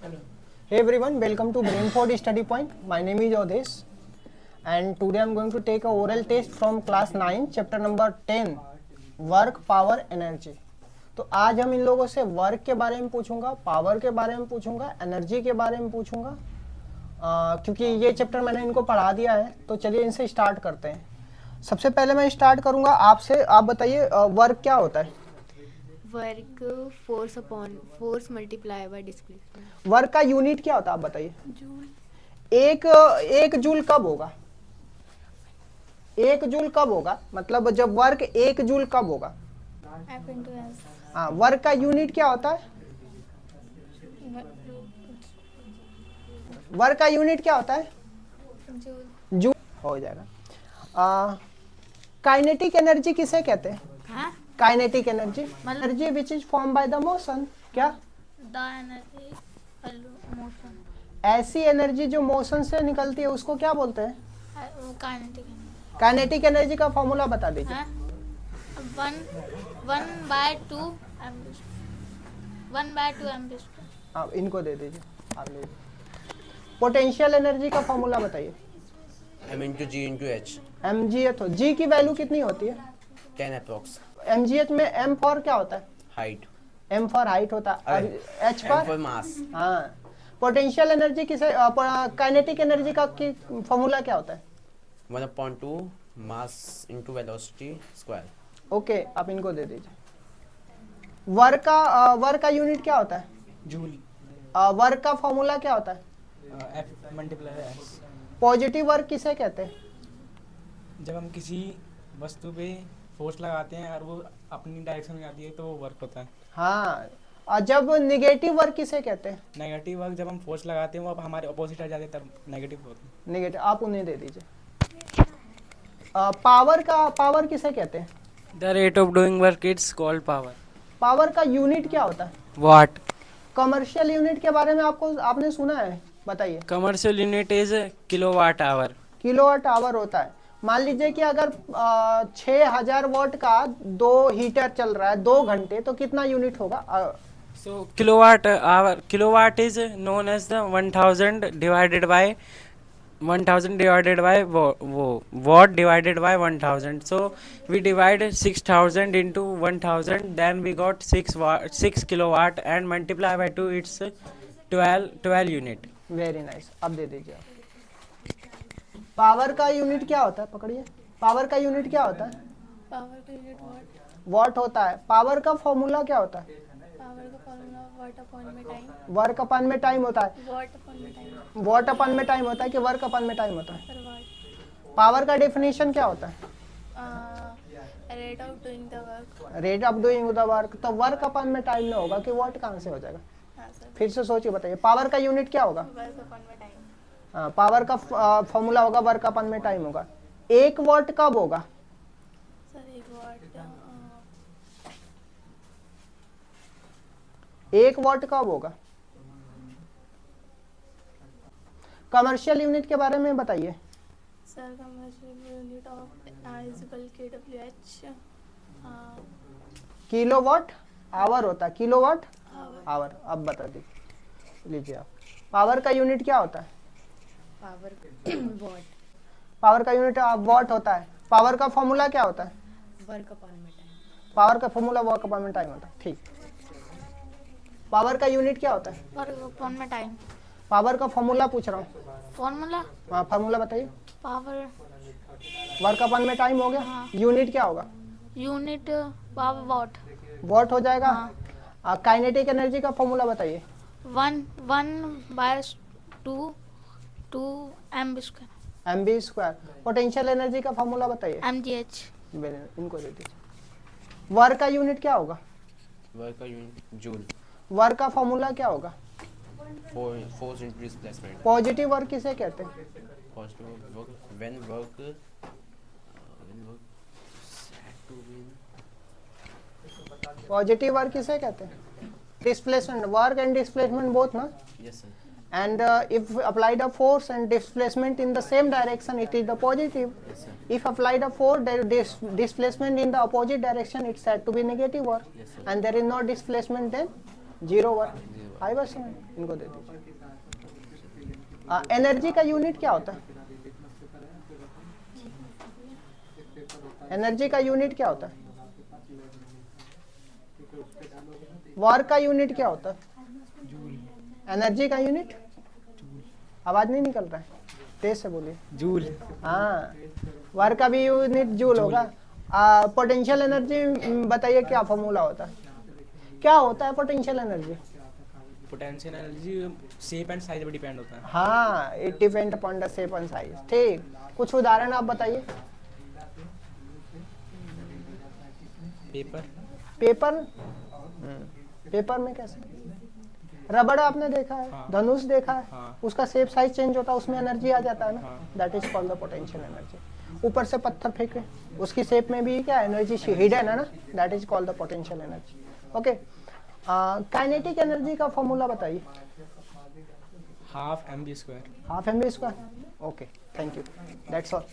Hello. Hey everyone, welcome to Brainford Study Point. My name is Odesh and today I am going to take a oral test from class 9 chapter number 10 work power energy. तो आज हम इन लोगों से work के बारे में पूछूंगा, power के बारे में पूछूंगा, एनर्जी के बारे में पूछूंगा क्योंकि ये चैप्टर मैंने इनको पढ़ा दिया है। तो चलिए इनसे स्टार्ट करते हैं। सबसे पहले मैं स्टार्ट करूंगा आपसे। आप बताइए वर्क क्या होता है? Work force multiply by displacement. Work का यूनिट क्या होता है आप बताइए? जूल। एक जूल कब होगा? एक जूल कब होगा? मतलब जब वर्क एक जूल कब होगा? F into S। हाँ, वर्क का यूनिट क्या होता है? वर्क का यूनिट क्या होता है? जूल। जूल हो जाएगा। काइनेटिक एनर्जी किसे कहते हैं? हाँ? Kinetic energy energy which is form by the motion. क्या? The energy motion. ऐसी एनर्जी जो मोशन से निकलती है उसको क्या बोलते हैं? Kinetic energy. काइनेटिक एनर्जी का फॉर्मूला बता दीजिए। हाँ? वन बाय टू एम आप इनको दे दीजिए, आप ले लीजिए। पोटेंशियल एनर्जी का फॉर्मूला बताइए। M into G into H. mgh हो, g की वैल्यू कितनी होती है? 10 approx. mgh में m फॉर क्या होता है? Height. m फॉर हाइट होता है और h M for पर mass. हाँ। पोटेंशियल एनर्जी किसे, काइनेटिक एनर्जी का फॉर्मूला क्या होता है? 1/2 mass into velocity square. Okay, आप इनको दे दीजिए। वर्क का यूनिट क्या होता है? जूल। वर्क का फॉर्मूला क्या होता है? F multiply S. Positive work किसे कहते हैं? जब हम किसी वस्तु पे फोर्स लगाते हैं और वो अपनी डायरेक्शन में आती है तो वो वर्क होता है। हाँ। और जब निगेटिव वर्क किसे कहते हैं? नेगेटिव वर्क जब हम फोर्स लगाते हैं वो अब हमारे अपोजिट आ जाते हैं तब नेगेटिव होता है। निगेटिव, आप उन्हें दे दीजिए। पावर किसे कहते हैं? The rate of doing work is called power. Power का यूनिट क्या होता है? Watt. कमर्शियल यूनिट के बारे में आपने सुना है? बताइए। Commercial unit is kilowatt hour. Kilowatt hour होता है। मान लीजिए कि अगर 6000 वाट का 2 हीटर चल रहा है 2 घंटे, तो कितना यूनिट होगा? So kilowatt is known as the 1000 divided by watt divided by 1000. So we divided 6000 into 1000, then we got 6 kilowatt and multiply by 2, it's 12 unit. Very nice. अब दे दीजिए आप। पावर का यूनिट क्या होता है? पकड़िए। पावर का यूनिट क्या होता है? पावर का यूनिट वाट। वाट होता है। पावर का फॉर्मूला क्या होता है? पावर का फॉर्मूला वाट अपॉन में टाइम। वर्क अपन में टाइम होता है। वाट अपॉन में टाइम। वॉट अपन में टाइम होता है कि वर्क अपन में टाइम होता है? पर वाट। पावर का डेफिनेशन क्या होता है? Rate of doing the work. Rate of doing the work. तो वर्क अपन में टाइम में होगा कि वॉट कहाँ से हो जाएगा? हाँ सर। फिर से सोचिए, बताइए। पावर का यूनिट क्या होगा? वर्क अपॉन में टाइम। हाँ, पावर का फॉर्मूला होगा वर्क अपन में टाइम होगा। 1 वॉट कब होगा? सर 1 वाट 1 वॉट कब होगा? कमर्शियल यूनिट के बारे में बताइए। Sir commercial unit of is equal KWH kilowatt hour होता है। Kilowatt hour. आवर। अब बता दीजिए, लीजिए आप। पावर का यूनिट क्या होता है? पावर वाट। पावर का यूनिट वॉट होता है। पावर का फॉर्मूला क्या होता है? वर्क अपॉन में टाइम। पावर का फॉर्मूला वर्क अपॉन में टाइम होता है। ठीक। पावर का यूनिट क्या होता है? वर्क अपॉन में टाइम। पावर का फॉर्मूला पूछ रहा हूँ। फॉर्मूला हाँ, फॉर्मूला बताइए। पावर वर्क अपॉन में टाइम हो गया। हाँ। यूनिट क्या होगा? Unit power watt. वॉट हो जाएगा। हाँ। काइनेटिक एनर्जी का फॉर्मूला बताइए। 1/2 M square. MB square. Potential energy का फॉर्मूला बताइए। MGH। इनको दे दीजिए। वर्क का यूनिट क्या होगा? Work का unit joule. वर्क का फॉर्मूला क्या होगा? Force into displacement. Positive work किसे कहते हैं? Positive work when work had to win. Positive work किसे कहते हैं? Displacement. Work and displacement both ना। Yes sir. And if applied a force and displacement in the same direction, it is the positive. Yes sir. If applied a force, displacement in the opposite direction, it's said to be negative work. Yes sir. And there is no displacement, then zero work. Zero. 5 वर्ष में इनको दे दीजिए। Energy का unit क्या होता है? Energy का unit क्या होता है? वर्क का यूनिट क्या होता है? एनर्जी का यूनिट? आवाज नहीं निकल रहा है, तेज से बोलिए। जूल। हाँ, वर्क का भी यूनिट जूल होगा। पोटेंशियल एनर्जी बताइए क्या फॉर्मूला होता है? क्या होता है potential energy? Potential energy shape and size पर डिपेंड होता है। हाँ, it depend upon the shape and size. ठीक, कुछ उदाहरण आप बताइए। पेपर। पेपर? पेपर में कैसे? रबड़ आपने देखा है, हाँ। धनुष देखा है, हाँ। उसका शेप साइज चेंज होता है, उसमें एनर्जी आ जाता है ना, हाँ। That is called the potential energy. ऊपर से पत्थर फेंके, उसकी शेप में भी क्या एनर्जी हिडन है ना, that is called the potential energy. Okay, kinetic energy का फॉर्मूला बताइए। Half mv square. Half mv square. Okay, thank you, that's all.